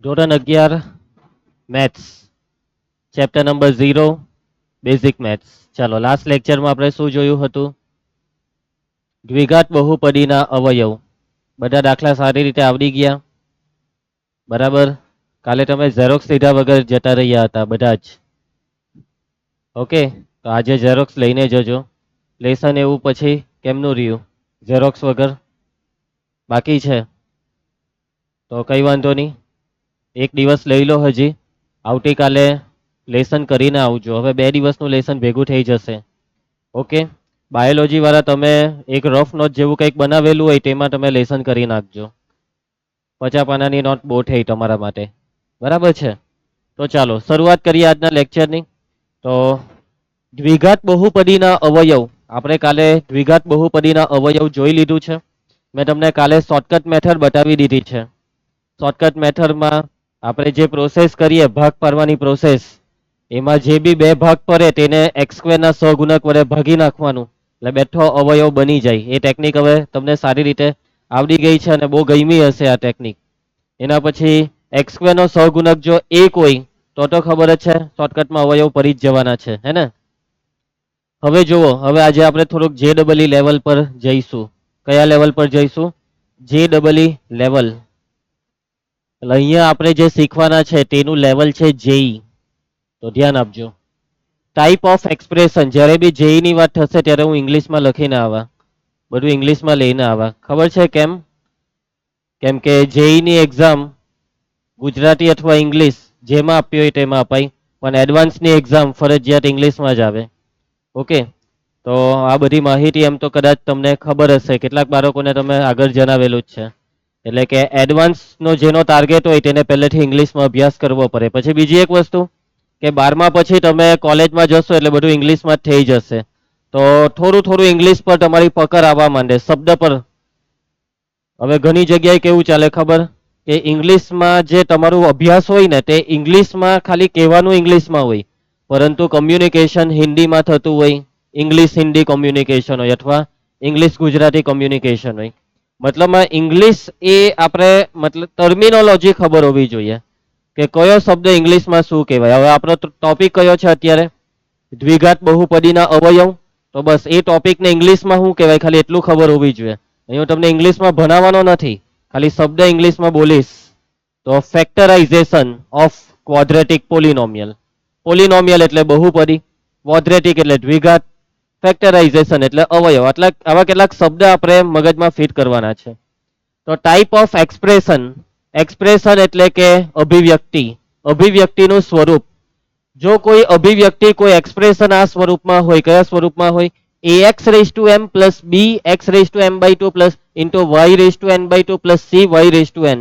ધોરણ 11 maths chapter number 0 basic maths. ચાલો last લેક્ચરમાં આપણે શું જોયું હતું? દ્વિઘાત બહુપદીના અવયવ. બધા દાખલા સારી રીતે આવડી ગયા? બરાબર. કાલે તમે ઝેરોક્સ લીધા વગર જતા રહ્યા હતા બધા જ. ઓકે, તો આજે ઝેરોક્સ લઈને જજો. લેસન એવું પછી કેમનું રહ્યું ઝેરોક્સ વગર? બાકી છે તો કઈ વાંધો નહીં, એક દિવસ લઈ લો. હજી આવતીકાલે લેસન કરીને આવજો. હવે 2 દિવસનું લેસન ભેગું થઈ જશે. ઓકે, બાયોલોજી વાળા તમે એક રફ નોટ જેવું કંઈક બનાવેલું હોય તેમાં તમે લેસન કરી નાખજો. 50 પાનાની નોટ બહુ થઈ તમારા માટે. બરાબર છે? તો ચાલો શરૂઆત કરીએ આજના લેક્ચરની. તો દ્વિઘાત બહુપદીના અવયવ, આપણે કાલે દ્વિઘાત બહુપદીના અવયવ જોઈ લીધું છે. મેં તમને કાલે શોર્ટકટ મેથડ બતાવી દીધી છે. શોર્ટકટ મેથડમાં આપણે જે પ્રોસેસ કરીએ ભાગ પાડવાની પ્રોસેસ, એમાં જે બી 2 ભાગ પડે તેને x² ના સહગુણક વડે ભાગી નાખવાનું એટલે બેઠો અવયવ બની જાય. એ ટેકનિક હવે તમને સારી રીતે આવડી ગઈ છે અને બહુ ગમી હશે આ ટેકનિક. એના પછી x² નો સહગુણક જો 1 હોય તો ખબર જ છે શોર્ટકટમાં અવયવ પડી જ જવાના છે, હે ને? હવે જુઓ, હવે આજે આપણે થોડુંક JEE લેવલ પર જઈશું. કયા લેવલ પર જઈશું? JEE level. એટલે અહીંયા આપણે જે શીખવાના છે તેનું લેવલ છે જેઈ. તો ધ્યાન આપજો. ટાઈપ ઓફ એક્સપ્રેશન, જ્યારે બી જેઈ ની વાત થશે ત્યારે હું ઇંગ્લિશમાં લખીને આવા, બધું ઇંગ્લિશમાં લઈને આવા. ખબર છે કેમ? કેમ કે જેઈ ની એક્ઝામ ગુજરાતી અથવા ઇંગ્લિશ જેમાં આપી હોય તેમાં અપાય, પણ એડવાન્સની એક્ઝામ ફરજિયાત ઇંગ્લિશમાં જ આવે. ઓકે, તો આ બધી માહિતી એમ તો કદાચ તમને ખબર હશે, કેટલાક બાળકોને તમે આગળ જણાવેલું જ છે. એટલે કે એડવાન્સનો જેનો ટાર્ગેટ હોય તેને પહેલેથી ઇંગ્લિશમાં અભ્યાસ કરવો પડે. પછી બીજી એક વસ્તુ કે 12મા પછી તમે કોલેજમાં જશો એટલે બધું ઇંગ્લિશમાં જ થઈ જશે. તો થોડું થોડું ઇંગ્લિશ પર તમારી પકડ આવવા માંડે, શબ્દ પર. હવે ઘણી જગ્યાએ કેવું ચાલે ખબર? કે ઇંગ્લિશમાં જે તમારું અભ્યાસ હોય ને તે ઇંગ્લિશમાં ખાલી કહેવાનું ઇંગ્લિશમાં હોય, પરંતુ કમ્યુનિકેશન હિન્દીમાં થતું હોય. ઇંગ્લિશ હિન્દી કોમ્યુનિકેશન હોય અથવા ઇંગ્લિશ ગુજરાતી કોમ્યુનિકેશન હોય. મતલબમાં ઇંગ્લિશ એ આપણે મતલબ ટર્મિનોલોજી ખબર હોવી જોઈએ કે કયો શબ્દ ઇંગ્લિશમાં શું કહેવાય. હવે આપણો ટોપિક કયો છે અત્યારે? દ્વિઘાત બહુપદીના અવયવ. તો બસ એ ટોપિકને ઇંગ્લિશમાં શું કહેવાય ખાલી એટલું ખબર હોવી જોઈએ. અહીં હું તમને ઇંગ્લિશમાં ભણાવવાનો નથી, ખાલી શબ્દ ઇંગ્લિશમાં બોલીશ. તો ફેક્ટરાઇઝેશન ઓફ ક્વોડ્રેટિક પોલિનોમિયલ. પોલિનોમિયલ એટલે બહુપદી, ક્વોડ્રેટિક એટલે દ્વિઘાત, ફેક્ટરાઇઝેશન એટલે અવયવ. એટલે આવા કેટલાક શબ્દ આપણે મગજમાં ફિટ કરવાના છે. તો ટાઈપ ઓફ એક્સપ્રેશન, એક્સપ્રેશન એટલે કે અભિવ્યક્તિ, અભિવ્યક્તિનું સ્વરૂપ. જો કોઈ અભિવ્યક્તિ કોઈ એક્સપ્રેશન આ સ્વરૂપમાં હોય, કયા સ્વરૂપમાં હોય? ax⁻m plus bx⁻m/2 plus y⁻n/2 plus cy⁻n.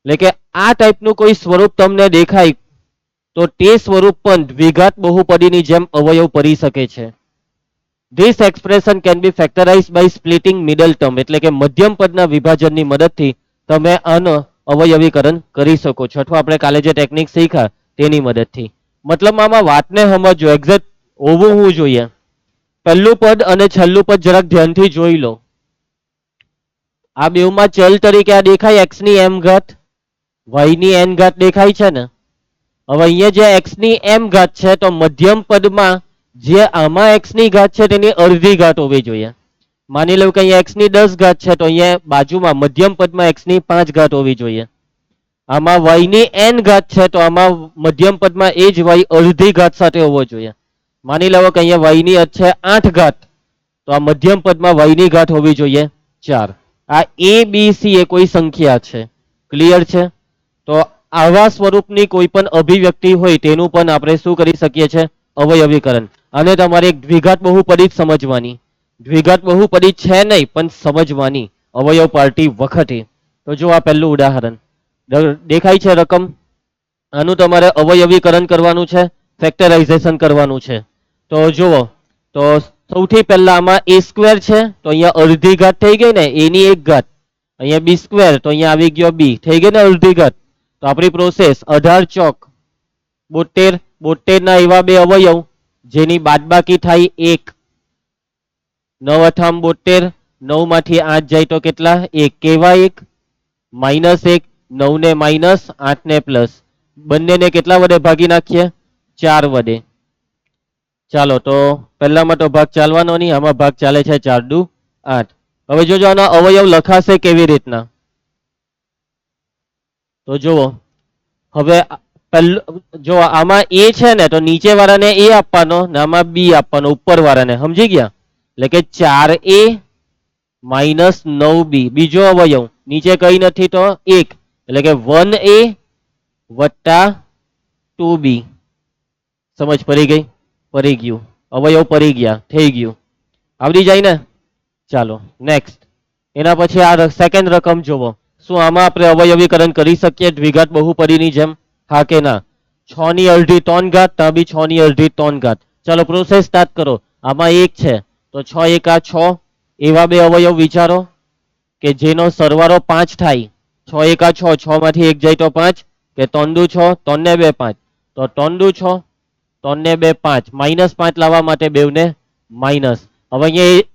એટલે કે આ ટાઈપનું કોઈ સ્વરૂપ તમને દેખાય તો તે સ્વરૂપ પણ દ્વિઘાત બહુપદીની જેમ અવયવ પડી શકે છે. This expression can be factorized by splitting middle term. એટલે કે મધ્યમ પદના વિભાજનની મદદથી તમે આનો અવયવીકરણ કરી શકો છો, અથવા આપણે કાલે જે ટેકનિક શીખ્યા તેની મદદથી. મતલબ આમાં વાતને સમજો, એક્ઝેક્ટ હોવું હું જોઈએ. પહેલું પદ અને છેલ્લું પદ જરાક ધ્યાનથી જોઈ લો. આ બેવમાં ચલ તરીકે આ દેખાય x ની m ઘાત, y ની n ઘાત દેખાય છે ને? હવે અહીંયા જે x ની m ઘાત છે તો મધ્યમ પદમાં જે આમાં x ની ઘાત છે તેની અડધી ઘાત હોવી જોઈએ. માની લો કે અહીંયા x ની 10 ઘાત છે તો અહીંયા બાજુમાં મધ્યમ પદમાં x ની 5 ઘાત હોવી જોઈએ. આમાં y ની n ઘાત છે તો આમાં મધ્યમ પદમાં એ જ y અડધી ઘાત સાથે હોવો જોઈએ. માની લો કે અહીંયા y ની છે 8 ઘાત, તો આ મધ્યમ પદમાં y ની ઘાત હોવી જોઈએ 4. આ a b c એ કોઈ સંખ્યા છે. ક્લિયર છે? તો આવા સ્વરૂપની કોઈ પણ અભિવ્યક્તિ હોય તેનું પણ આપણે શું કરી શકીએ છીએ? અવયવીકરણ. અને તમારે એક દ્વિઘાત બહુપદી જ સમજવાની, દ્વિઘાત બહુપદી છે નહીં પણ સમજવાની અવયવ પાર્ટી વખતે. તો જો આ પહેલું ઉદાહરણ દેખાય છે રકમ, આનું તમારે અવયવીકરણ કરવાનું છે, ફેક્ટરાઇઝેશન કરવાનું છે. તો જુઓ, તો સૌથી પહેલા આમાં a² છે તો અહીંયા અડધી ઘાત થઈ ગઈ ને, a ની 1 ઘાત. અહીંયા b² તો અહીંયા આવી ગયો b, થઈ ગઈ ને અડધી ઘાત. તો આપણી પ્રોસેસ 18 ચોક 72, 72 ના એવા બે અવયવ જેની બાદબાકી થાય 1. 9 અઠામ 72, 9 માંથી 8 જાય તો કેટલા? 1. કેવા 1? -1. 9 ને માઇનસ 8 ને પ્લસ, બંનેને કેટલા વડે ભાગી નાખીએ? 4 વડે. ચાલો તો પહેલામાં તો ભાગ ચાલવાનો નહીં, આમાં ભાગ ચાલે છે 4 દુ 8. હવે જોજો આનો અવયવ લખાશે કેવી રીતના, તો જુઓ હવે જો આમાં એ છે ને તો નીચે વાળાને એ આપવાનો ને આમાં બી આપવાનો ઉપર વાળાને, સમજી ગયા? એટલે કે 4a માઇનસ 9b બીજો અવયવ, નીચે કઈ નથી તો 1 એટલે કે 1a વત્તા 2b. સમજ પડી ગઈ? પડી ગયું, અવયવ પડી ગયા, થઈ ગયું, આવડી જાય ને? ચાલો નેક્સ્ટ. એના પછી આ સેકન્ડ રકમ જોવો, શું આમાં આપણે અવયવીકરણ કરી શકીએ દ્વિઘાત બહુપદીની જેમ? હા કે ના? 6 ની અડધી 3 ઘાત, ત્યાં બી 6 ની અડધી 3 ઘાત. ચાલો પ્રોસેસ સ્ટાર્ટ કરો. આમાં 1 છે તો 6 એકા 6, એવા બે અવયવ વિચારો કે જેનો સરવાળો 5 થાય. 6 એકા 6, 6 માંથી 1 જાય તો 5, કે 3 દુ 6, 3 ને 2 5, તો 3 દુ 6, 3 ને 2 5, માઇનસ 5 લાવવા માટે બેવને માઇનસ. હવે અહીંયા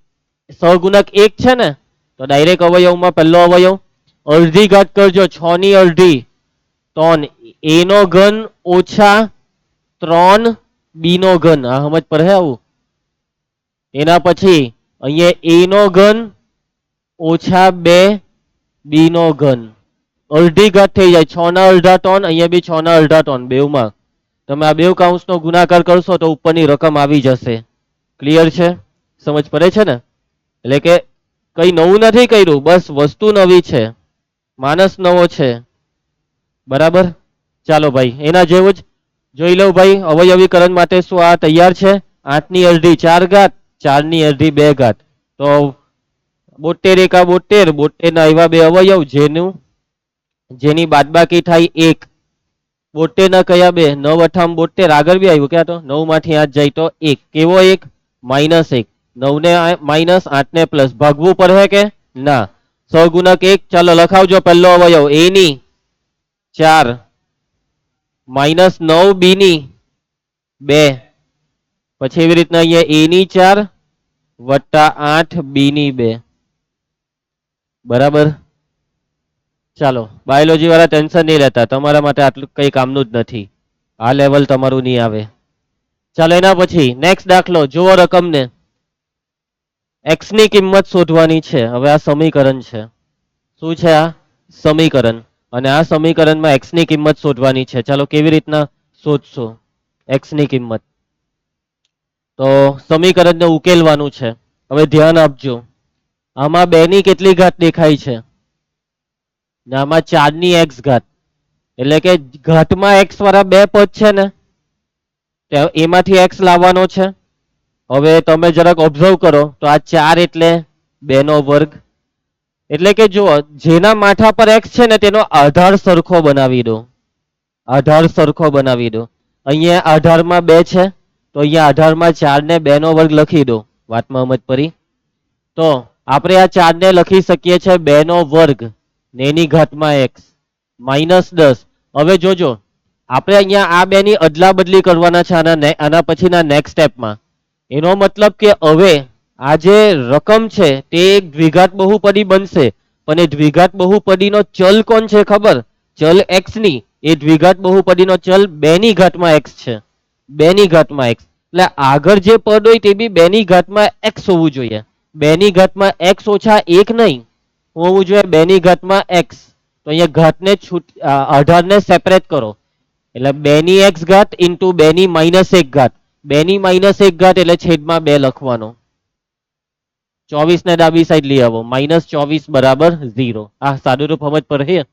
સહગુણક 1 છે ને તો ડાયરેક્ટ અવયવમાં પહેલો અવયવ અડધી ઘાત કરજો, 6 ની અડધી 3, a નો ઘન ઓછા 3 b નો ઘન. આ સમજ પડે આવું? એના પછી અહીંયા a નો ઘન ઓછા 2 b નો ઘન, અડધી ઘાત થઈ જાય, 6 ના અડધા 3, અહીંયા બી 6 ના અડધા 3, બેવમાં તમે આ બેવ કાઉન્સનો ગુણાકાર કરશો તો ઉપરની રકમ આવી જશે. ક્લિયર છે? સમજ પડે છે ને? એટલે કે કઈ નવું નથી કર્યું, બસ વસ્તુ નવી છે, માનસ નવો છે. બરાબર? ચાલો ભાઈ એના જેવું જ જોઈ લઉં ભાઈ, અવયવીકરણ માટે શું આ તૈયાર છે? 8 ની અડધી 4 ઘાત, 4 ની અડધી 2 ઘાત, તો 72 એકા 72, 72 ના એવા બે અવયવ જેની બાદબાકી થાય 1. 72 ના કયા બે? 9 અઠામ 72, આગળ બી આવ્યું ક્યાં? તો 9 માંથી 8 જાય તો 1. કેવો 1? માઇનસ 1. 9 ને માઇનસ 8 ને પ્લસ, ભાગવું પડે કે ના? સહગુણક 1. ચાલો લખાવજો પહેલો અવયવ a ની 4 માઇનસ 9 b ની 2, પછી એવી રીતના અહીંયા a ની 4 વત્તા 8 b ની 2. બરાબર? ચાલો બાયોલોજી વાળા ટેન્શન નહીં લેતા, તમારા માટે આટલું કઈ કામનું જ નથી, આ લેવલ તમારું નહીં આવે. ચાલો એના પછી નેક્સ્ટ દાખલો જુઓ રકમને, x ની કિંમત શોધવાની છે. હવે આ સમીકરણ છે, શું છે આ? સમીકરણ. અને આ સમીકરણમાં x ની કિંમત શોધવાની છે. ચાલો કેવી રીતના શોધશો x ની કિંમત? તો સમીકરણને ઉકેલવાનું છે. હવે ધ્યાન આપજો, આમાં 2 ની કેટલી ઘાત દેખાય છે? આમાં 4 ની x ઘાત, એટલે કે ઘાતમાં x વાળા બે પદ છે ને, એમાંથી x લાવવાનો છે. હવે તમે જરાક ઓબ્ઝર્વ કરો તો આ 4 એટલે 2 નો વર્ગ, એટલે કે જો જેના માથા પર x છે ને તેનો આધાર સરખો બનાવી દો, આધાર સરખો બનાવી દો. અહીંયા આધારમાં 2 છે તો અહીંયા આધારમાં 4 ને 2 નો વર્ગ લખી દો. વાતમાં સમજ પડી? તો આપણે આ 4 ને લખી શકીએ છીએ 2 નો વર્ગ ને એની ઘાતમાં x માઇનસ 10. હવે જોજો આપણે અહીંયા આ બે ની અદલા બદલી કરવાના છે આના પછીના નેક્સ્ટ સ્ટેપમાં. એનો મતલબ કે હવે આ જે રકમ છે તે એક દ્વિઘાત બહુપદી બનશે, પણ એ દ્વિઘાત બહુપદીનો ચલ કોણ છે ખબર? ચલ x ની. એ દ્વિઘાત બહુપદીનો ચલ 2 ની ઘાતમાં x છે, 2 ની ઘાતમાં x. એટલે આગળ જે પદ હોય તે બી 2 ની ઘાતમાં x હોવું જોઈએ. 2 ની ઘાતમાં x ઓછા 1 નહીં હોવું જોઈએ, 2 ની ઘાતમાં x. તો અહીંયા ઘાતને આધારને સેપરેટ કરો, એટલે 2 ની x ઘાત ઇન્ટુ 2 ની માઇનસ 1 ઘાત. 2 ની માઇનસ 1 ઘાત એટલે છેદમાં 2 લખવાનો. 24 ને ડાબી સાઈડ લઈ આવો, માઇનસ 24 બરાબર 0. આ સાદું રૂપ સમજ પડે.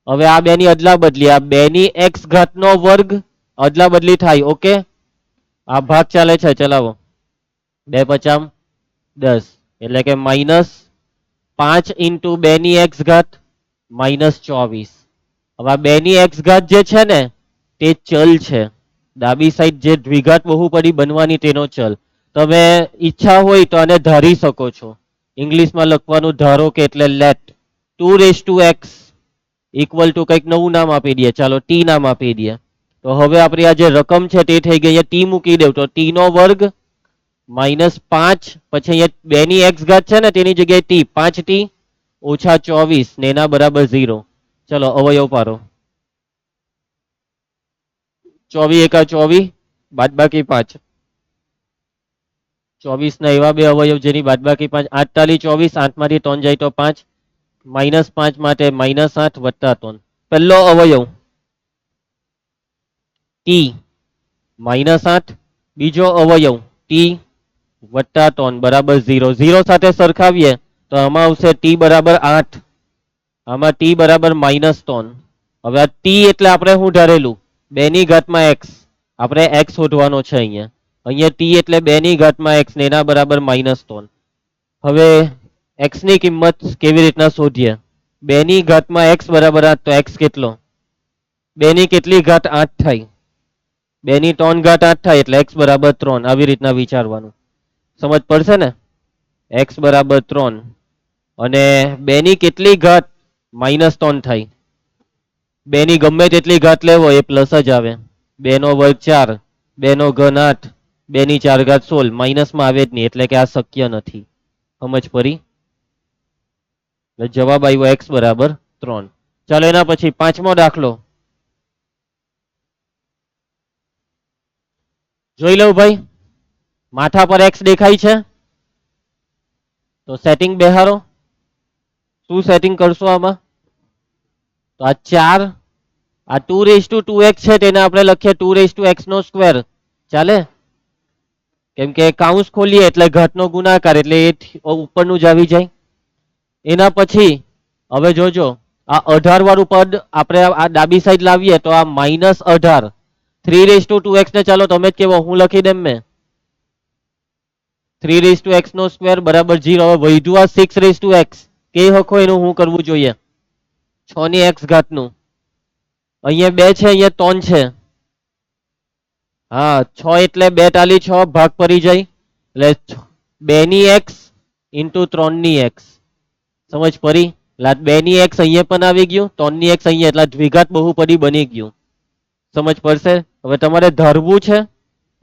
હવે આ 2 ની અદલા બદલી, આ 2 ની x ઘાત નો વર્ગ અદલા બદલી થાય. ઓકે, આ ભાગ ચાલે છે, ચલાવો. 2 50 10, એટલે કે માઇનસ 5 ઇન્ટુ 2 ની x ઘાત માઇનસ 24. હવે આ 2 ની x ઘાત જે છે ને તે ચલ છે, ડાબી સાઈડ જે દ્વિઘાત બહુપદી બનવાની તેનો ચલ. તમે ઈચ્છા હોય તો આને ધારી શકો છો, ઇંગ્લિશમાં લખવાનું ધારો કે એટલે let. 2 raise to x equal to કંઈક નવું નામ આપી દઈએ, ચાલો t નામ આપી દઈએ. તો હવે આપણી આ જે રકમ છે તે થઈ ગઈ, t મૂકી દેવ તો t નો વર્ગ માઇનસ 5, પછી અહીંયા 2 ની x ઘાત છે ને તેની જગ્યાએ t, 5t ઓછા 24 ને એના બરાબર 0. ચલો અવયવ પારો. 24 એકા 24 બાદબાકી 5. 24 ના એવા બે અવયવ જેની બાદબાકી 5. 8 તાલી 24, 8 માંથી 3 જાય તો 5, -5 માટે -8 વત્તા 3. પહેલો અવયવ ટી -8, બીજો અવયવ ટી વત્તા 3 બરાબર 0. 0 સાથે સરખાવીએ તો આમાં આવશે ટી બરાબર 8, આમાં ટી બરાબર -3. હવે આ ટી એટલે આપણે શું ધારેલું 2 ની ઘાતમાં x, આપણે x શોધવાનો છે અહીંયા. અહીંયા ટી એટલે 2 ની ઘાતમાં x ને એના બરાબર -3. હવે x ની કિંમત કેવી રીતના શોધીએ? 2 ની ઘાતમાં x બરાબર 8, તો x કેટલો? 2 ની કેટલી ઘાત 8 થાય? 2 ની 3 ઘાત 8 થાય એટલે x બરાબર 3. આવી રીતના વિચારવાનું. સમજ પડશે ને? x બરાબર 3 અને 2 ની કેટલી ઘાત -3 થાય? 2 ની ગમે તેટલી ઘાત લેવો એ પ્લસ જ આવે. 2 નો વર્ગ 4, 2 નો ઘન 8, 2 ની 4 ઘાત 16, માઇનસમાં આવે જ નહીં એટલે કે આ શક્ય નથી. સમજ પડી? જવાબ આવ્યો x બરાબર 3. ચાલો એના પછી પાંચમો દાખલો જોઈ લઉં ભાઈ. માથા પર x દેખાય છે તો સેટિંગ બેહારો. શું સેટિંગ કરશો આમાં? તો આ 4, આ 2^2x છે તેને આપણે લખીએ 2^x². ચાલે? કેમ કે કાઉન્સ ખોલીએ એટલે ઘાતનો ગુણાકાર એટલે એ ઉપરનું જ આવી જાય. એના પછી હવે જોજો આ 18 વાળું પદ આપણે આ ડાબી સાઈડ લાવીએ તો આ -18. 3^2x ને ચાલો તમે જ કેવો, હું લખી દેમ મેં 3^x² બરાબર 0. હવે વધ્યું આ 6^x કે હકો એનું હું કરવું જોઈએ? 6 ની x ઘાતનું. અહીંયા 2 છે, અહીંયા 3 છે. હા 6 એટલે 2 તાલી 6 ભાગ પડી જાય એટલે 2 ની x ઇન્ટુ 3 ની x. સમજ પડી? 2 ની x અહીંયા પણ આવી ગયું, 3 ની x અહીંયા, એટલે દ્વિઘાત બહુપદી બની ગયું. સમજ પડશે? હવે તમારે ધારવું છે,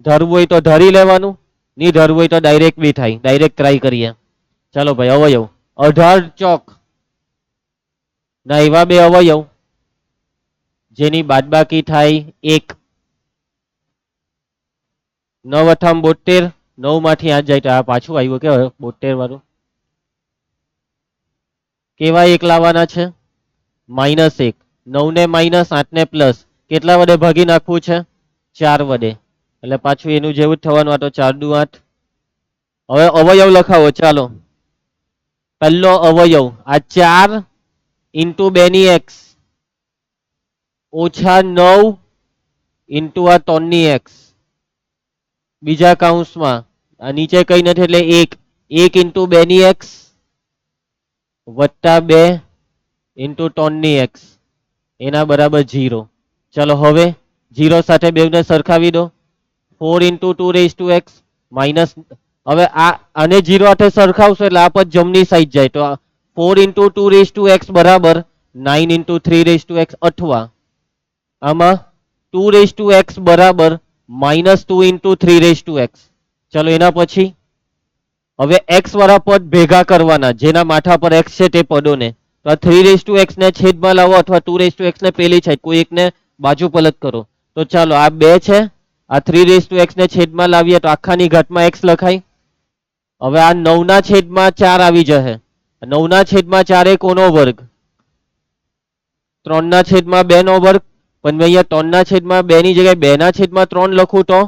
ધારવું હોય તો ધારી લેવાનું, નહીં ધારવું હોય તો ડાયરેક્ટ બી થાય. ડાયરેક્ટ ટ્રાય કરીએ. ચાલો ભાઈ અવયવ 18 ચોક ના એવા બે અવયવ જેની બાદબાકી થાય 1. 9 × 72, 9 માંથી 8 જાય તો આ પાછું આવ્યું કે 72 વાળું. કેવા એક લાવવાના છે? -1. 9 ને માઇનસ, 8 ને પ્લસ. કેટલા વડે ભાગી નાખવું છે? 4 વડે. એટલે પાછું એનું જેવું જ થવાનું. આ તો 4 દુ 8. હવે અવયવ લખાવો. ચાલો પહેલો અવયવ આ 4 ઇન્ટુ 2 ની x ઓછા 9 ઇન્ટુ આ 3 ની x. બીજા કાઉન્સમાં આ નીચે કઈ નથી એટલે 1 ઇન્ટુ 2 ની x વત્તા 2 ઇન્ટુ 3 ની x એના બરાબર 0. ચલો હવે 0 સાથે બેવને સરખાવી દો. 4 ઇન્ટુ 2^x માઇનસ. હવે આને 0 સાથે સરખાવશો એટલે આ પદ જમણી સાઈડ જાય તો 4 ઇન્ટુ 2^x બરાબર 9 ઇન્ટુ 3^x, અથવા આમાં 2^x બરાબર -2 ઇન્ટુ 3^x. ચલો એના પછી હવે x વાળા પદ ભેગા કરવાના જેના માથા પર x છે તે પદોને. તો આ 3^x ને છેદમાં લાવો અથવા 2^x ને પેલી સાઈડ કોઈ એકને બાજુ પલટ કરો. તો ચાલો આ 2 છે, આ 3^x ને છેદમાં લાવીએ તો આખાની ઘાતમાં x લખાય. હવે આ 9 ના છેદમાં 4 આવી જશે. 9 ના છેદમાં 4 એ કોનો વર્ગ? 3 ના છેદમાં 2 નો વર્ગ. પણ અહીંયા 3 ના છેદમાં 2 ની જગ્યાએ 2 ના છેદમાં 3 લખું તો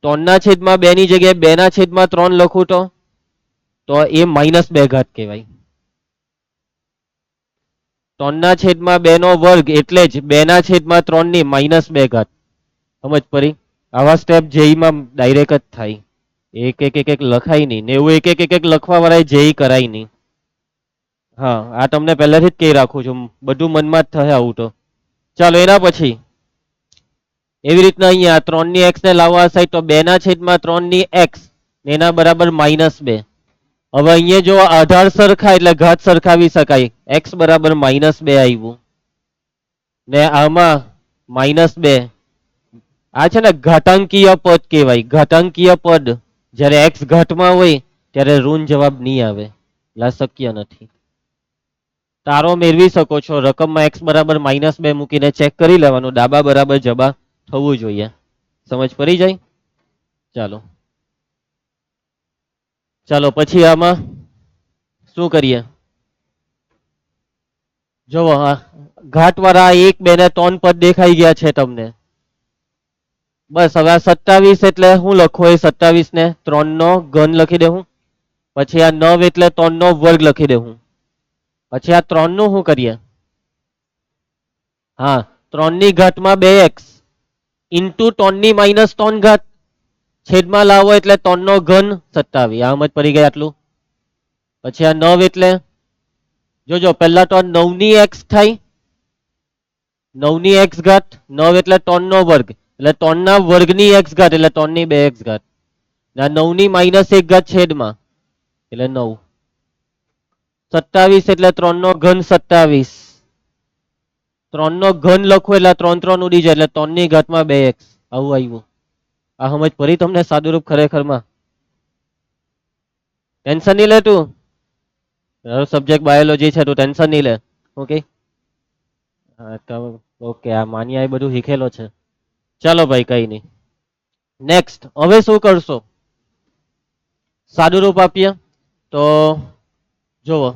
3 ના છેદમાં 2 ની જગ્યાએ 2 ના છેદમાં 3 લખું તો એ -2 ઘાત કહેવાય. 3 ના છેદમાં 2 નો વર્ગ એટલે જ 2 ના છેદમાં 3 ની -2 ઘાત. સમજ પડી? આવા સ્ટેપ જેઈમાં ડાયરેક્ટ જ થાય. એક લખાય નહીં ને એવું એક લખવા વાળા જેઈ કરાય નહીં. હા આ તમને પહેલાથી જ કહી રાખું છું, બધું મનમાં જ થશે આવું તો. ચાલો એના પછી એવી રીતના અહીંયા 3 ની x ને લાવવા સાઈડ તો 2 ના છેદમાં 3 ની x એના બરાબર -2. હવે અહીંયા જો આધાર સરખા એટલે ઘાત સરખાવી શકાય. x બરાબર -2 આવ્યું ને આમાં -2. આ છે ને ઘાતાંકીય પદ કહેવાય. ઘાતાંકીય પદ જ્યારે x ઘાતમાં હોય ત્યારે ઋણ જવાબ નહીં આવે, એટલે શક્ય નથી. તારો મેળવી શકો છો. રકમમાં x બરાબર -2 મૂકીને ચેક કરી લેવાનું, ડાબા બરાબર જબા થવું જોઈએ. સમજ પડી જાય? ચાલો ચાલો પછી આમાં શું કરીએ? જોવો હા, ઘાટવાળા 1, 2 ને 3 પદ દેખાઈ ગયા છે તમને. બસ હવે 27 એટલે હું લખો એ 27 ને 3 નો ઘન લખી દેવું. પછી આ 9 એટલે 3 નો વર્ગ લખી દેવું. પછી આ 3 નું શું કરીએ? હા, 3 ની ઘાતમાં 2x ઇન્ટુ 3 ની -3 ઘાત છેદમાં લાવો એટલે 3 નો ઘન 27. આમ જ પડી ગયા આટલું. પછી આ 9 એટલે જોજો પહેલા તો 9 ની x થાય, 9 ની x ઘાત, 9 એટલે 3 નો વર્ગ એટલે 3 ના વર્ગની x ઘાત એટલે 3 ની 2x ઘાત. 9 ની -1 ઘાત છેદમાં એટલે 9. 27 એટલે 3 નો ઘન 27. 3 નો ઘન લખો એટલે 3 3 ઉડી જાય એટલે 3 ની ઘાતમાં 2x. આવું આવ્યું. આ સમજ પડી તમને સાદુરૂપ ખરેખરમાં? ટેન્શન નહીં લે તું, સબ્જેક્ટ બાયોલોજી છે, તું ટેન્શન નહીં લે. ઓકે હા તો ઓકે, આ માન્યા એ બધું શીખેલો છે. ચાલો ભાઈ કઈ નહીં. નેક્સ્ટ હવે શું કરશો? સાદુરૂપ આપીએ તો જુઓ,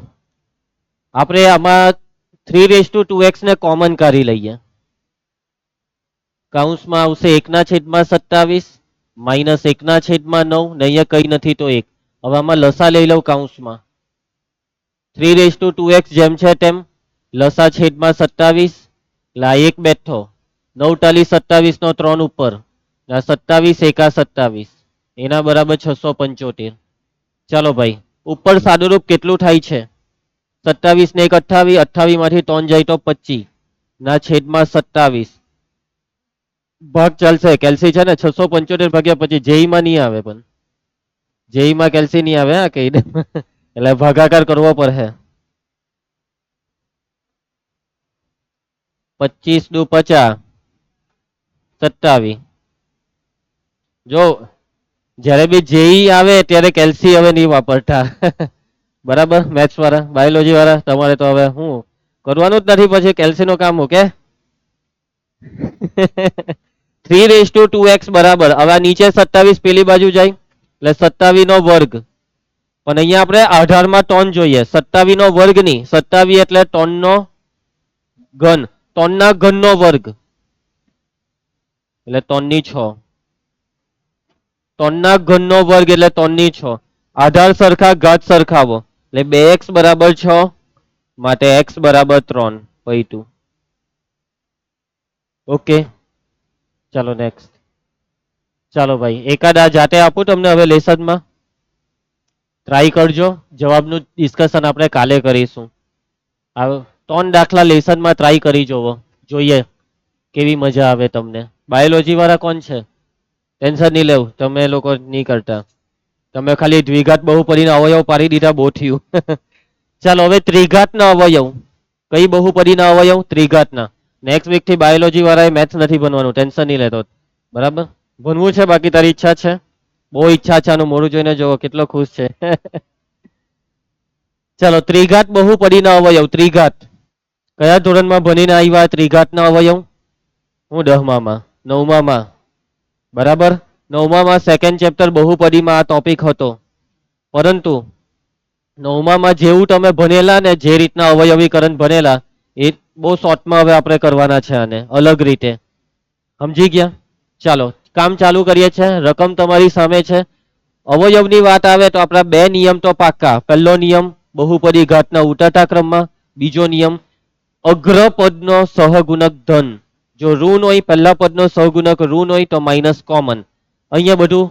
આપણે આમાં 3:2x ને કોમન કાઢી લઈએ. કૌંસમાં આવશે 1/27 -1/9 ને અહીંયા કઈ નથી તો 1. હવે આમાં લસા લઈ લઉં કૌંસમાં. 3:2x જેમ છે તેમ લસા છેદમાં 27 એટલે આ 1 બેઠો, 9 ટાલી 27 નો 3 ઉપર, 27 એકા 27 એના બરાબર 675. ચાલો ભાઈ ઉપર સાદુરૂપ કેટલું થાય છે? 27 ને 1 28, 28 માંથી 3 જાય તો 25 ના છેદમાં 27. ભાગ ચાલશે, કેલ્સી છે ને 675 ભાગ્યા 25. જેઈ માં નહીં આવે, પણ જેઈ માં કેલ્સી નહીં આવે હા કહી દે. એટલે ભાગાકાર કરવો પડે. 25 દુ 50, 27. જો જ્યારે બી જેઈ આવે ત્યારે કેલ્સી હવે નહીં વાપરતા. બરાબર, મેથ્સ વાળા, બાયોલોજી વાળા, તમારે તો હવે હું કરવાનું જ નથી પછી કેલ્સી નું કામ. ઓકે 3:2x બરાબર, હવે નીચે 27 પેલી બાજુ જાય એટલે 27 નો વર્ગ. પણ અહીંયા આપણે આધારમાં 3 જોઈએ, 27 નો વર્ગ નહીં, 27 એટલે 3 નો ઘન, 3 ના ઘન નો વર્ગ એટલે 3 ની 6. 3 ના ઘન નો વર્ગ એટલે 3 ની 6. આધાર સરખા ઘાત સરખાવો એટલે 2x બરાબર 6 માટે x બરાબર 3. પૈતું. ઓકે ચાલો નેક્સ્ટ. ચાલો ભાઈ એકાદ આ જાતે આપું તમને હવે લેસનમાં, ટ્રાય કરજો. જવાબનું ડિસ્કશન આપણે કાલે કરીશું. આ 3 દાખલા લેસનમાં ટ્રાય કરી જોવો, જોઈએ કેવી મજા આવે તમને. બાયોલોજી વાળા કોણ છે? ટેન્શન નહીં લેવું, તમે લોકો નહીં કરતા. તમે ખાલી દ્વિઘાત બહુપદીના અવયવ પાડી દીધા, બહુ થયું. ચાલો હવે ત્રિઘાતના અવયવ. કઈ બહુપદીના અવયવ? ત્રિઘાતના. નેક્સ્ટ વીક થી બાયોલોજી વાળાએ મેથ્સ નથી ભણવાનું, ટેન્શન નહીં લેતો. બરાબર, ભણવું છે બાકી તારી ઈચ્છા છે? બહુ ઈચ્છા છે, આનું મોઢું જોઈને જોવો કેટલો ખુશ છે. ચાલો ત્રિઘાત બહુપદીના અવયવ. ત્રિઘાત કયા ધોરણમાં ભણીને આવ્યા? ત્રિઘાતના અવયવ હું 10માં, 9માં. બરાબર, 9માં સેકન્ડ ચેપ્ટર બહુપદીમાં આ ટોપિક હતો. પરંતુ 9માં જેવું તમે ભણેલા ને, જે રીતના અવયવીકરણ ભણેલા એ બહુ શોર્ટમાં હવે આપણે કરવાના છે, આને અલગ રીતે. સમજી ગયા? ચાલો કામ ચાલુ કરીએ છીએ. રકમ તમારી સામે છે. અવયવની વાત આવે તો આપણા 2 નિયમ તો પાક્કા. પહેલો નિયમ બહુપદી ઘાતના ઉતરતા ક્રમમાં, બીજો નિયમ અગ્ર પદનો સહગુણક ધન. જો ઋણ હોય, પહેલા પદનો સહગુણક ઋણ હોય તો માઇનસ કોમન. અહીંયા બધું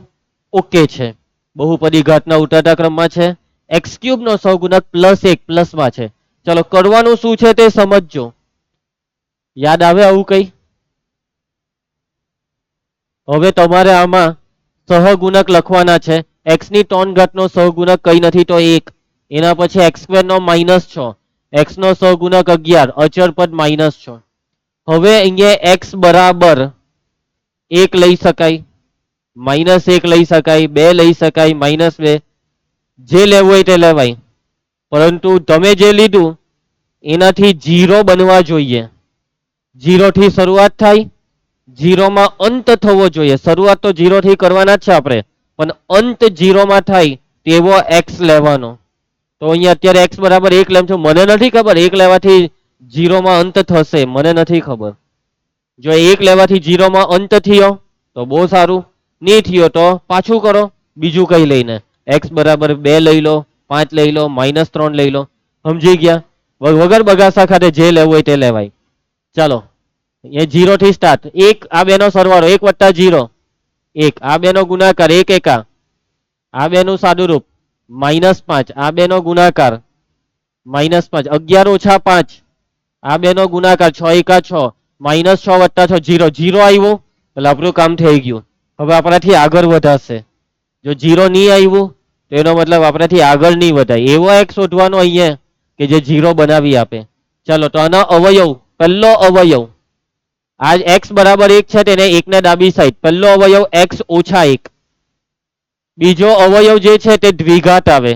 ઓકે છે. બહુપદી ઘાતના ઉતરતા ક્રમમાં છે. x³ નો સહગુણક +1 પ્લસમાં છે. ચલો કરવાનું શું છે તે સમજજો. યાદ આવે આવું કઈ? હવે તમારે આમાં સહગુણક લખવાના છે. x ની 3 ઘાતનો સહગુણક કઈ નથી તો 1. એના પછી x² નો -6, x નો સહગુણક 11, અચળ પદ -6. હવે અહીંયા x બરાબર 1 લઈ શકાય, -1 લઈ શકાય, 2 લઈ શકાય, -2, જે લેવું હોય તે લેવાય. પરંતુ તમે જે લીધું એનાથી 0 બનવા જોઈએ. 0 થી શરૂઆત થાય, 0 માં અંત થવો જોઈએ. શરૂઆત તો 0 થી કરવાના જ છે આપણે, પણ અંત 0 માં થાય તેવો x લેવાનો. તો અહીંયા અત્યારે x બરાબર 1 લેમ છું. મને નથી ખબર 1 લેવાથી 0 માં અંત થશે, મને નથી ખબર. જો 1 લેવાથી 0 માં અંત થયો તો બહુ સારું, નહીં થયો તો પાછું કરો બીજું કઈ લઈને. x બરાબર 2 લઈ લો, 5 લઈ લો, -3 લઈ લો. સમજી ગયા? વગર બગાસા ખાતે જે લેવું હોય તે લેવાય. ચાલો એ 0 થી સ્ટાર્ટ. 1 આ બેનો સરવાળો 1 વત્તા 0 1, આ બેનો ગુણાકાર 1 એકા, આ બેનું સાદું રૂપ -5, આ બેનો ગુણાકાર -5, 11 ઓછા 5, આ બેનો ગુણાકાર 6 એકા 6, -6 વત્તા 6 0, 0 આવ્યું એટલે આપણું કામ થઈ ગયું. હવે આપણાથી આગળ વધાશે. જો 0 નહીં આવ્યું તો એનો મતલબ આપણાથી આગળ નહીં વધાય. એવો એક શોધવાનો અહીંયા કે જે 0 બનાવી આપે. ચાલો તો આનો અવયવ, પહેલો અવયવ આ x બરાબર 1 છે તેને 1 ને ડાબી સાઈડ, પહેલો અવયવ x ઓછા 1. બીજો અવયવ જે છે તે દ્વિઘાત આવે.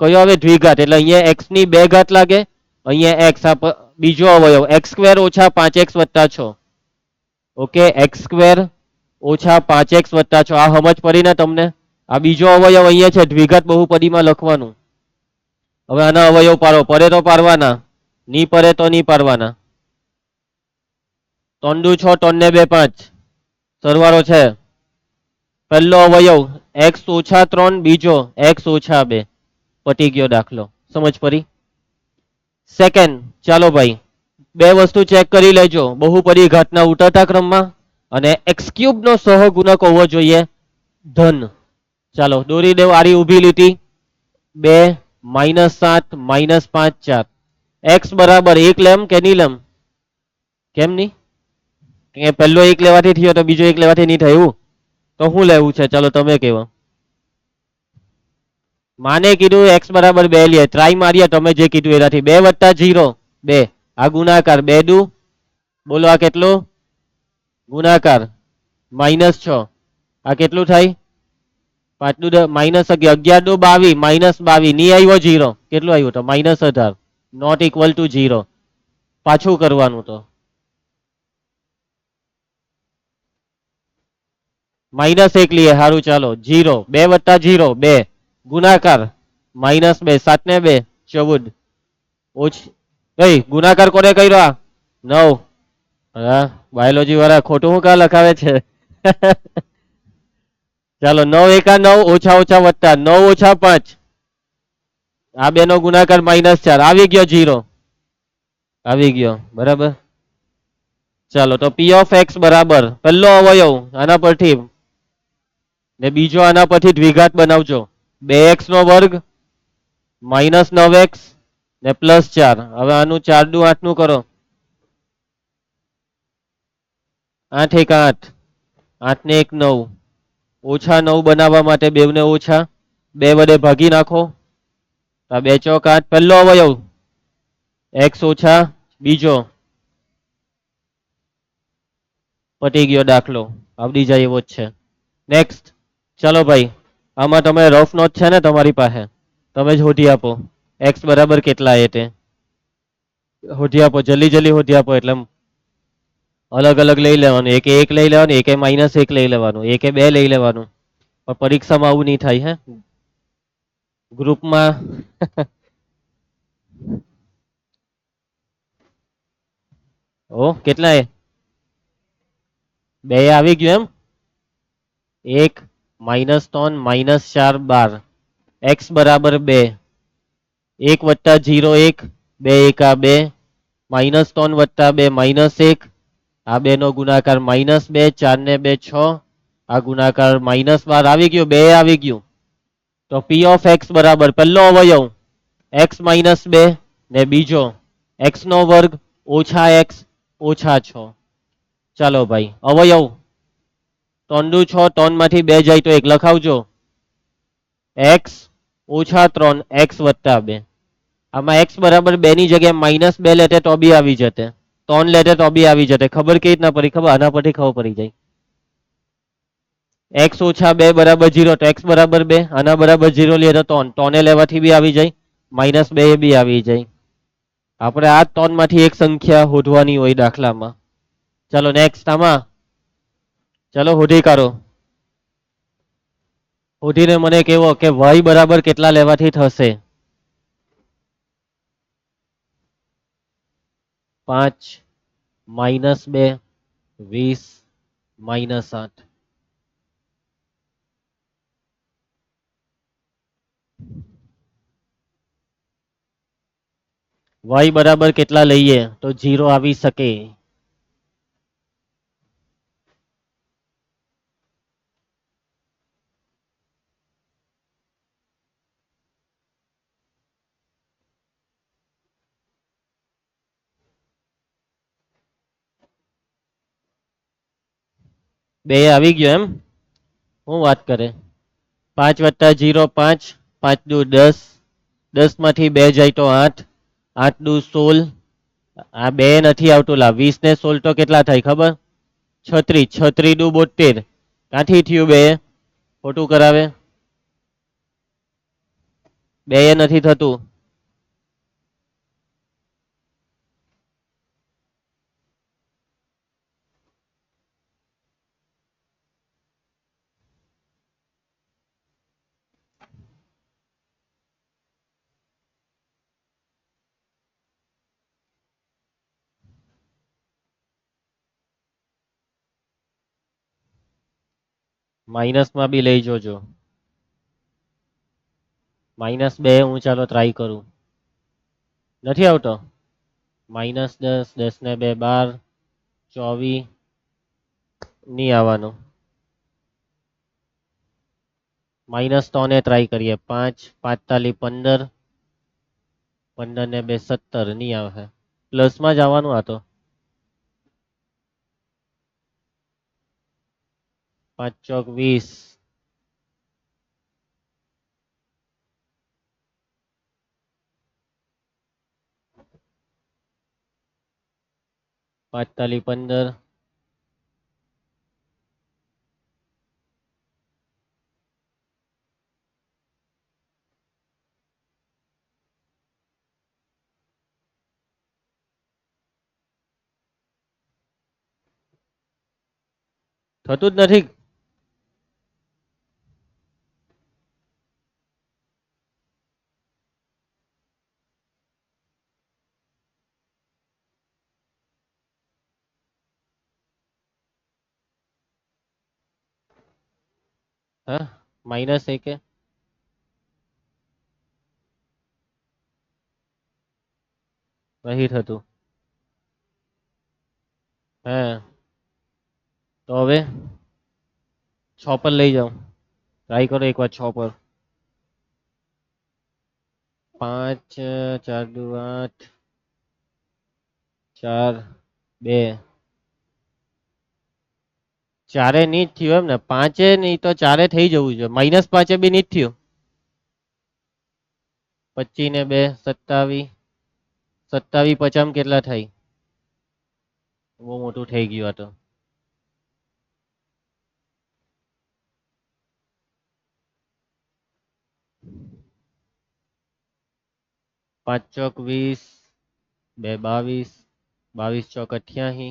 કયો આવે? દ્વિઘાત. એટલે અહીંયા x ની 2 ઘાત લાગે, અહીંયા x બીજો અવયવ x² ઓછા 5x વત્તા 6. ઓકે, x² ઓછા 5x વત્તા 6. આ સમજ પડી ને તમને? આ બીજો અવયવ અહીંયા છે દ્વિઘાત બહુપદીમાં લખવાનું. હવે આના અવયવ પાડો, પડે તો પાડવાના, નહીં પડે તો નહીં પાડવાના. 3 દુ 6, 3 ને 2 5, સરવાળો છે. પહેલો અવયવ x ઓછા 3, બીજો x ઓછા 2. પટી ગયો દાખલો. સમજ પડી? સેકન્ડ, ચાલો ભાઈ બે વસ્તુ ચેક કરી લેજો. બહુપદી ઘાતના ઉતરતા ક્રમમાં અને x³ નો સહગુણક હોવો જોઈએ ધન. ચાલો દોરી દેવ આરી ઊભી લીટી. 2 -7 -5 4. x બરાબર 1 લેમ કે નહીં લેમ? કેમ નહીં? કે પહેલો 1 લેવાથી થયો તો બીજો 1 લેવાથી નહીં થયું, તો શું લેવું છે? ચાલો તમે કહેવો. માને કીધું x બરાબર 2 લે, ટ્રાય મારીએ તમે જે કીધું એનાથી. 2 વત્તા 0 2, આ ગુણાકાર 2 દુ, બોલો આ કેટલું? ગુણાકાર -6, આ કેટલું થાય? 5 દુ -11, 11 દુ 22, -22, નહીં આવ્યો 0, કેટલું આવ્યું? તો -18, નોટ ઇક્વલ ટુ 0. પાછું કરવાનું તો -1 લઈએ. સારું ચાલો 0, 2 વત્તા 0 2, ગુણાકાર -2, 7 ને 2 14. ઓછી ગુણાકાર કોને કર્યો? 9. હા બાયોલોજી વાળા ખોટું શું કા લખાવે છે? ચાલો 9 એકા 9, ઓછા ઓછા વત્તા 9 ઓછા 5, આ બેનો ગુણાકાર -4. આવી ગયો 0, આવી ગયો બરાબર. ચાલો તો p of x બરાબર પહેલો અવયવ આના પરથી ને બીજો આના પરથી દ્વિઘાત બનાવજો. 2x નો વર્ગ -9x ને +4. હવે આનું 4 દુ 8 નું કરો. 8 એક 8, 8 ને 1 9, ઓછા 9 બનાવવા માટે 2 ને ઓછા 2 વડે ભાગી નાખો. 2 ચોક 8. પહેલો અવયવ x ઓછા બીજો. પટી ગયો દાખલો, આવડી જાય એવો જ છે. નેક્સ્ટ ચાલો ભાઈ, આમાં તમે રફ નોટ છે ને તમારી પાસે, તમે જ શોધી આપો x બરાબર કેટલા એ તે શોધી આપો. જલ્દી જલ્દી શોધી આપો. એટલે અલગ અલગ લઈ લેવાનું. એકે 1 લઈ લેવાનું, એકે -1 લઈ લેવાનું, એકે 2 લઈ લેવાનું. પણ પરીક્ષામાં આવું નહીં થાય. હે ગ્રુપમાં ઓ કેટલા એ 2 આવી ગયું એમ. 1 -3 -4 12, x બરાબર 2. 1 વત્તા 0 1, 2 એકા 2, -3 વત્તા 2 -1, આ બે નો ગુણાકાર -2, 4 ને 2 6, આ ગુણાકાર -12. આવી ગયું 2 આવી ગયું. તો p of x બરાબર પહેલો અવયવ x -2 ને બીજો x નો વર્ગ ઓછા x ઓછા 6. ચાલો ભાઈ અવયવ 3 દુ 6, 3 માંથી 2 જાય તો 1 લખાવજો. x ઓછા 3 x વત્તા 2. આમાં x બરાબર 2 ની જગ્યાએ -2 લેતે તો બી આવી જતે, 3 લેતે તો બી આવી જતે. ખબર કેવી રીતના પડી? ખબર આના પરથી ખબર પડી જાય. x ઓછા 2 બરાબર 0, તો x બરાબર 2, આના બરાબર 0 લે તો 3, 3 લેવાથી બી આવી જાય, -2 એ બી આવી જાય. આપણે આ ત્રણમાંથી એક સંખ્યા શોધવાની હોય દાખલામાં. ચલો નેક્સ્ટ આમાં ચલો શોધી કાઢો. શોધીને મને કહેવો કે y બરાબર કેટલા લેવાથી થશે. 5 -2 20 -8. y બરાબર કેટલા લઈએ તો 0 આવી શકે. બે આવી ગયો એમ. હું વાત કરે 5 + 0 5 5 દુ 10 10 માંથી 2 જાય તો 8 8 દુ 16 આ બે નથી આવતું લા 20 ને 16 તો કેટલા થાય ખબર 36 36 દુ 72 ક્યાંથી થયું બે ખોટું કરાવે બે એ નથી થતું. માઇનસ માં બી લઈ જોજો. -2 હું ચાલો ટ્રાય કરું નથી આવતો. -10 10 ને 2 12 24 નહીં આવવાનું. -3 ને ટ્રાય કરીએ 5 45 15 15 ને 2 17 નહીં આવે પ્લસ માં જ આવવાનું આ તો. 5 ચોક 20 45 15 થતું જ નથી. હા -1 કે નહીં થતું. હા તો હવે 6 પર લઈ જાઓ ટ્રાય કરો એક વાર 6 પર 5 4 દુ 8 4 2 ચારે ની જ થયું એમ ને 5 નહીં તો 4 થઈ જવું જોઈએ -5 બી ની જ થયું. 25 ને 2 27 27 50 કેટલા થાય બહુ મોટું થઈ ગયું આ તો. 5 ચોક 20 2 22 22 ચોક 88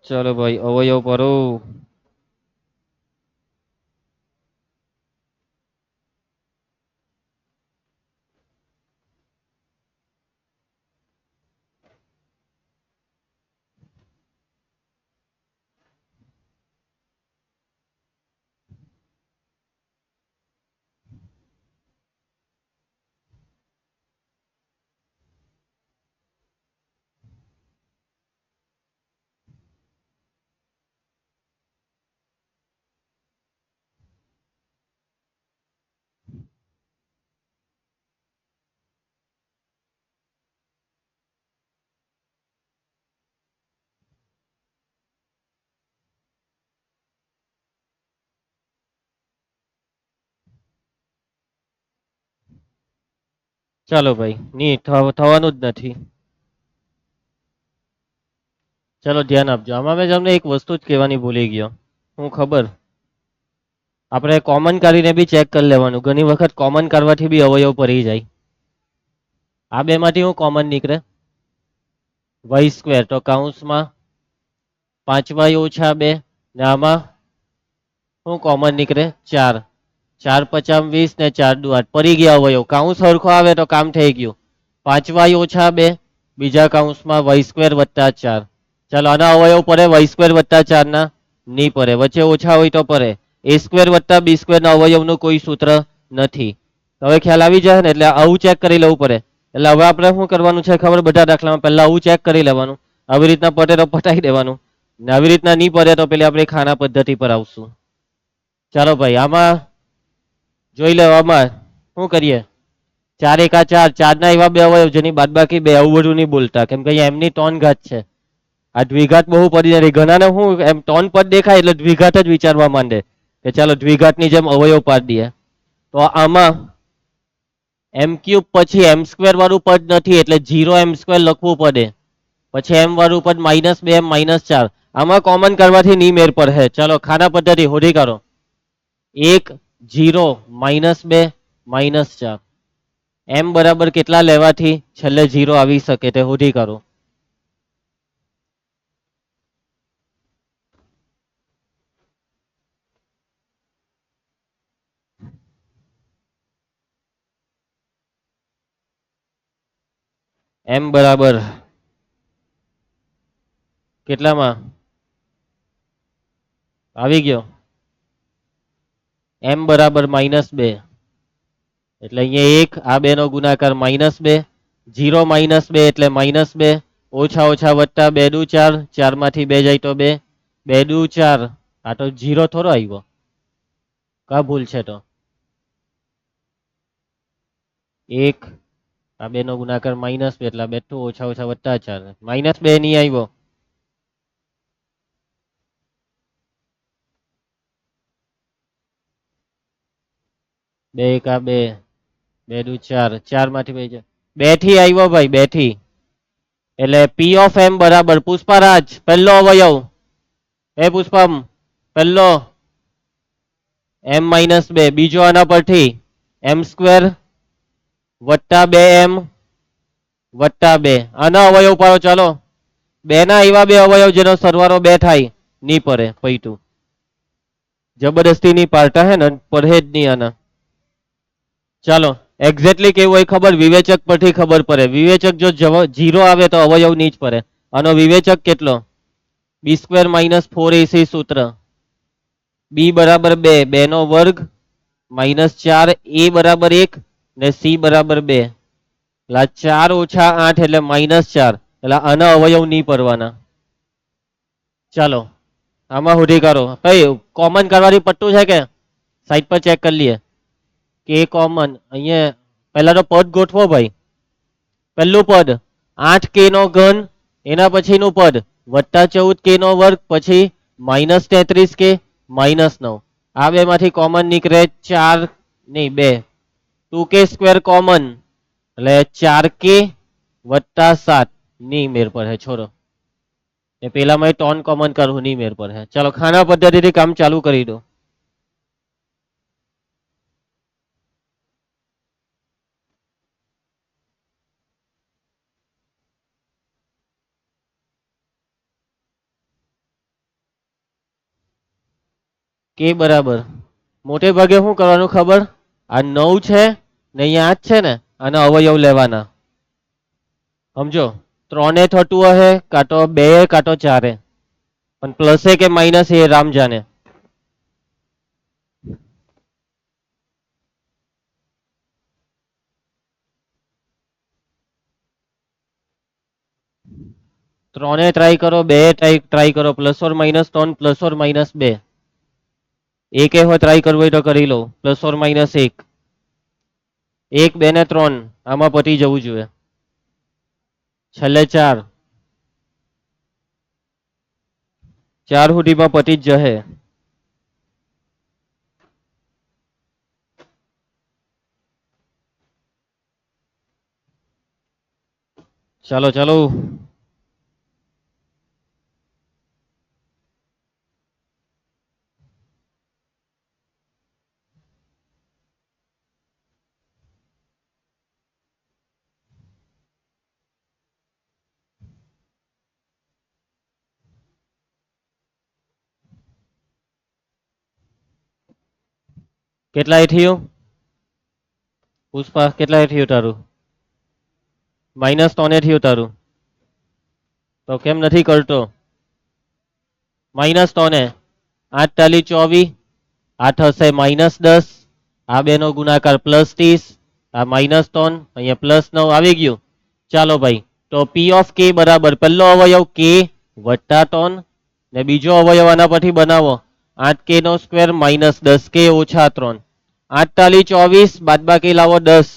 ચલો ભાઈ અવયવ ભરો. ચાલો ભાઈ ની થવાનું જ નથી. ચલો ધ્યાન આપજો આમાં મેં તમને એક વસ્તુ જ કહેવાની ભૂલી ગયો હું ખબર આપણે કોમન કરીને બી ચેક કરી લેવાનું, ઘણી વખત કોમન કરવાથી બી અવયવ પડી જાય. આ બે માંથી હું કોમન નીકળે? વાય સ્ક્વેર, તો કૌંસમાં 5y ઓછા 2 ને આમાં શું કોમન નીકળે? 4. 4 પચામ 20 ને 4 દુ 8, પડી ગયા અવયવ. કૌંસ સરખો આવે તો કામ થઈ ગયું. 5y ઓછા 2 બીજા કૌંસમાં વાય સ્ક્વેર વત્તા 4. ચાલો આના અવયવ પડે વાય સ્ક્વેર વત્તા 4 ના? નહીં પડે. વચ્ચે ઓછા હોય તો પડે. એ સ્ક્વેર વત્તા બી સ્ક્વેર ના અવયવનું કોઈ સૂત્ર નથી. હવે ખ્યાલ આવી જાય ને, એટલે આવું ચેક કરી લેવું પડે. એટલે હવે આપણે શું કરવાનું છે ખબર? બધા દાખલામાં પહેલા આવું ચેક કરી લેવાનું. આવી રીતના પડે તો પટાઈ દેવાનું, ને આવી રીતના નહીં પડે તો પેલી આપણે ખાના પદ્ધતિ પર આવશું. ચાલો ભાઈ, આમાં જોઈ લો. આમાં શું કરીએ? 4 એકા 4, 4 ના એવા બે અવયવ જેની બાદબાકી 2, આવું બધું નહીં બોલતા, કેમ કે અહીંયા એમની 3 ઘાત છે. આ દ્વિઘાત બહુ પડી નથી. ઘણાને શું એમ 3 પદ દેખાય એટલે દ્વિઘાત જ વિચારવા માંડે કે ચાલો દ્વિઘાતની જેમ અવયવ પાડી દઈએ. તો આમાં એમ ક્યુબ પછી એમ સ્ક્વેર વાળું પદ નથી, એટલે 0m² લખવું પડે. પછી એમ વાળું પદ -2m -4. આમાં કોમન કરવાથી નહીં મેર પડે. ચાલો ખાના પદ્ધતિ હોધી કાઢો. 1 0 -2 -4. એમ બરાબર કેટલા લેવાથી છેલ્લે 0 આવી શકે તે હોધી કાઢો. એમ બરાબર કેટલામાં આવી ગયો? એમ બરાબર -2, એટલે અહીંયા 1, આ 2 નો ગુણાકાર -2, 0 -2 એટલે -2, ઓછા ઓછા વત્તા 2 દુ 4, 4 માંથી 2 જાય તો 2, 2 દુ 4. આ તો 0 થોડો આવ્યો, કા ભૂલ છે? તો 1, આ 2 નો ગુણાકાર -2 એટલે 2 ઓછા ઓછા વત્તા 4, -2 નહીં આવ્યો. બે એકા 2, 2 દુ 4, 4 માંથી 2 જાય 2 થી આવ્યો ભાઈ, 2 થી. એટલે પી ઓફ એમ બરાબર, પુષ્પારાજ પહેલો અવયવ, એ પુષ્પમ પહેલો m -2, બીજો આના પરથી m² વત્તા 2m વત્તા 2. આના અવયવ પાડો. ચાલો 2 ના એવા બે અવયવ જેનો સરવાળો 2 થાય, નહીં પડે પૈતું. જબરદસ્તી ની પાડતા હે ને, પડે જ નહીં આના. ચાલો એક્ઝેક્ટલી કેવું હોય ખબર? વિવેચક પરથી ખબર પડે. વિવેચક જો 0 આવે તો અવયવ નહીં જ પડે. આનો વિવેચક કેટલો? b² -4ac સૂત્ર. b બરાબર 2, 2 નો વર્ગ -4, a બરાબર 1 ને c બરાબર 2. એટલે 4 ઓછા 8 એટલે -4. એટલે આના અવયવ નહીં પડવાના. ચાલો આમાં હોધી કાઢો. કઈ કોમન કરવાની પટ્ટું છે કે સાઈડ પર ચેક કરી લઈએ. કે કોમન અહીંયા પહેલા તો પદ ગોઠવો ભાઈ. પહેલું પદ 8k નો ઘન, એના પછીનું પદ +14k નો વર્ગ, પછી -33k -9. આ બે માંથી કોમન નીકળે 4 નહીં 2, 2k² કોમન એટલે 4k વત્તા 7. નહીં મેર પડે, છોડો. એ પેલામાં 3 કોમન કરવું, નહીં મેર પડે. ચાલો ખાના પદ્ધતિથી કામ ચાલુ કરી દો. કે બરાબર મોટે ભાગે શું કરવાનું ખબર? આ 9 છે ને અહીંયા 8 છે ને, આના અવયવ લેવાના. સમજો 3 થતું હશે, કાં તો 2 કાં તો 4, પણ પ્લસ કે માઇનસ એ રામ જાને. ત્રણે ટ્રાય કરો, 2 ટ્રાય કરો, +or -3 +or -2. એક હોય ટ્રાય કરવું હોય તો કરી લો, +or -1. 1 2 ને 3 આમાં પતી જવું જોઈએ. છેલ્લે 4, 4 સુધીમાં પતી જ જશે. ચાલો ચાલો કેટલાય થયું પુષ્પા? કેટલાય થયું તારું? -3 થયું તારું. તો કેમ નથી કરતો? -3 8 તાલી 24, આ થશે -10, આ બે નો ગુણાકાર +30, આ -3, અહીંયા +9 આવી ગયું. ચાલો ભાઈ, તો પી ઓફ કે બરાબર પહેલો અવયવ કે વત્તા 3 ને બીજો અવયવ આના પરથી બનાવો 8k નો સ્ક્વેર -10k ઓછા 3. 8 તાલી 24 બાદબાકી લાવો 10.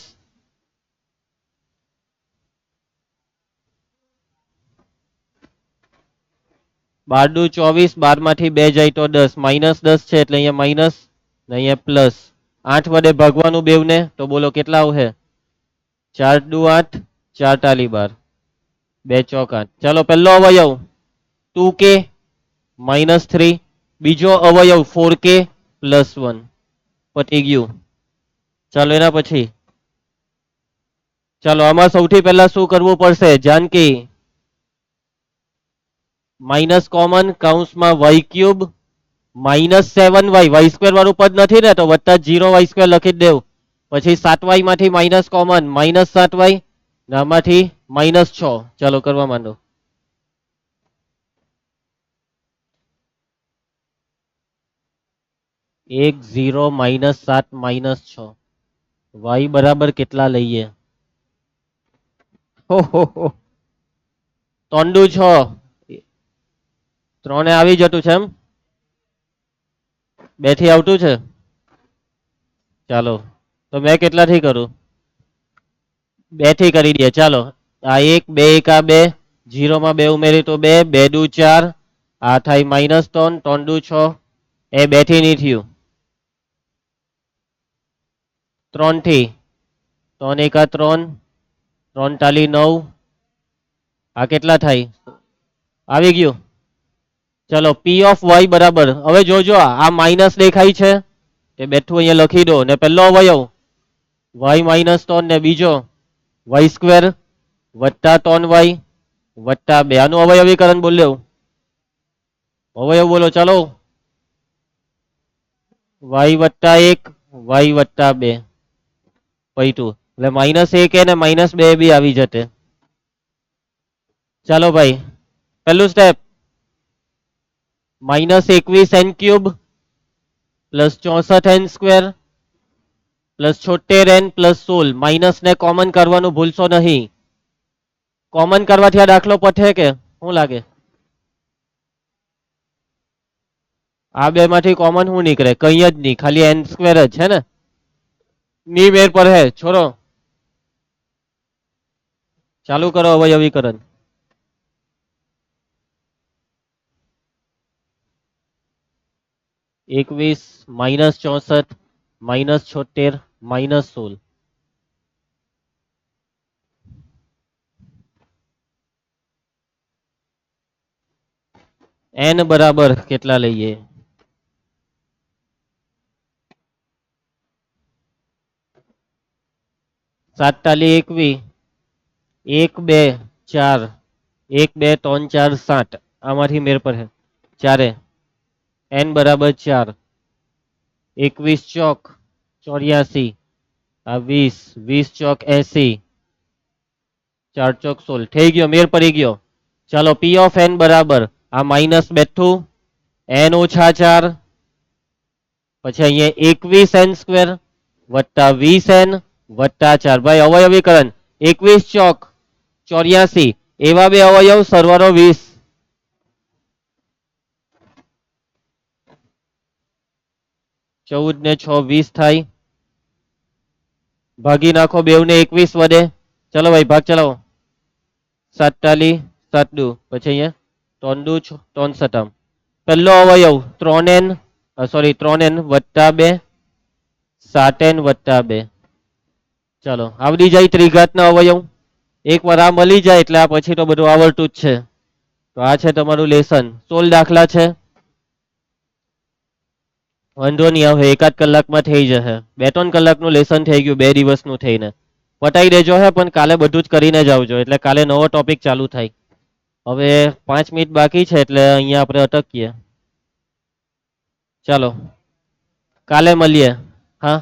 બારદુ 24, 12 માંથી 2 જાય તો 10, -10 છે એટલે અહીંયા માઇનસ ને અહીંયા પ્લસ. 8 વડે ભાગવાનું બેવને તો બોલો કેટલા આવશે? 4 દુ 8, 4 તાલી 12, 2 ચોક 8. ચાલો પહેલો અવયવ 2k -3, બીજો અવયવ 4k +1. પતી ગયું. ચાલો એના પછી ચાલો આમાં સૌથી પહેલા શું કરવું પડશે? જાનકી માઇનસ કોમન કૌંસમાં y³ -7y, y² વાળું પદ નથી ને તો વત્તા 0y² લખી દેવ. પછી 7y માંથી માઇનસ કોમન -7y, આમાંથી -6. ચાલો કરવા માંડો. એક 0 -7 -6 y બરાબર કેટલા લઈએ? 3 દુ 6, 3 આવી જતું છે એમ? 2 થી આવતું છે. ચાલો તો મેં કેટલાથી કરું? 2 થી કરી દે. ચાલો આ 1 2 1 આ 2, 0 માં 2 ઉમેરી તો 2, 2 દુ 4, આ થાય -3, 3 દુ 6, એ 2 થી નહીં થયું. 3 થી, 3 1 3, 3 તાલી 9, આ કેટલા થાય? આવી ગયું. ચલો પી ઓફ વાય બરાબર, હવે જોજો આ માઇનસ દેખાય છે એ બેઠું અહીંયા લખી દો. ને પહેલો અવયવ y -3 ને બીજો y² વત્તા 3y વત્તા 2. આનું અવયવીકરણ બોલ્યો. અવયવ બોલો ચાલો. y વત્તા 1 y વત્તા 2 પૈતું એટલે -1 ને -2 બી આવી જતે. ચાલો ભાઈ પહેલું step -21n³ +64n² +76n +16. Minus ને કોમન કરવાનું ભૂલશો નહીં. કોમન કરવાથી આ દાખલો પતે કે શું લાગે? આ બે માંથી કોમન શું નીકળે? કઈ જ નહીં, ખાલી n² જ છે ને. ની મેર પર હે છોરો. ચાલુ કરો અવયવીકરણ. -21 -64 -76 -16. n બરાબર કેટલા લઈએ? 7 તાલી 21, 1 2 4, 1 2 3 4 7, આમાંથી મેર પર હે 4. n બરાબર 4, 21 ચોક 84, આ 20, 20 ચોક 80, 4 ચોક 16. થઈ ગયો, મેર પડી ગયો. ચાલો પી ઓફ n બરાબર આ માઇનસ બેઠું n ઓછા 4, પછી અહીંયા 21n² વત્તા 20n વત્તા 4. ભાઈ અવયવીકરણ 21 ચોક 84, એવા બે અવયવ સરવાળો 20. ચૌદ ને 6 20 થાય. ભાગી નાખો બેવને 21 વડે. ચલો ભાઈ ભાગ ચલાવો. 7 તાલી 7 દુ, પછી અહીંયા 3 દુ 3 સતમ. પહેલો અવયવ 3n વત્તા 2, 7n વત્તા 2. ચાલો આવડી જાય ત્રિઘાતના અવયવ. એક વાર આ મળી જાય એટલે આ પછી તો બધું આવડતું જ છે. તો આ છે તમારું લેસન. 16 દાખલા છે. વાંધો નહીં આવે, એકાદ કલાકમાં થઈ જશે. 2-3 કલાકનું લેસન થઈ ગયું 2 દિવસનું થઈને. પટાઈ દેજો હે, પણ કાલે બધું જ કરીને જ આવજો એટલે કાલે નવો ટોપિક ચાલુ થાય. હવે 5 મિનિટ બાકી છે એટલે અહીંયા આપણે અટકીએ. ચાલો કાલે મળીએ. હા